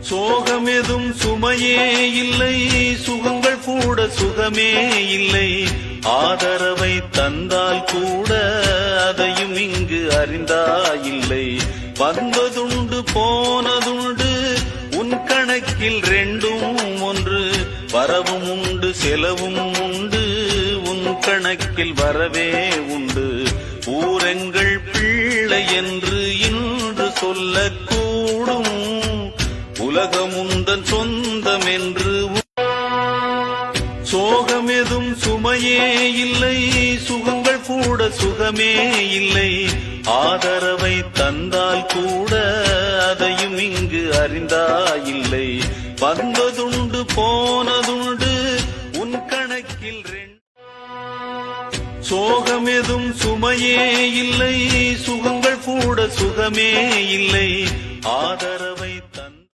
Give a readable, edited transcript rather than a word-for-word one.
சோகமெதும் சுமையே இல்லை, சுகங்கள் கூட சுகமே இல்லை. ஆதரவை தந்தால் கூட அதையும் இங்கு அறிந்தாயில்லை. வந்ததுண்டு போனதுண்டு உன் கணக்கில் ரெண்டும் ஒன்று. வரவும் உண்டு செலவும் உண்டு, உன் கணக்கில் வரவே உண்டு. ஊரெங்கள் பிள்ளை என்று இன்று சொல்லக்கூடும், உலகமுந்தன் சொந்தம் என்று. சோகமெதும் சுமையே இல்லை, சுகங்கள் கூட சுகமே இல்லை. ஆதரவை தந்தால் கூட அதையும் இங்கு அறிந்தாயில்லை. வந்ததுண்டு போனதுண்டு உன் கணக்கில் சோகமெதும் சுமையே இல்லை, சுகங்கள் கூட சுகமே இல்லை. ஆதரவை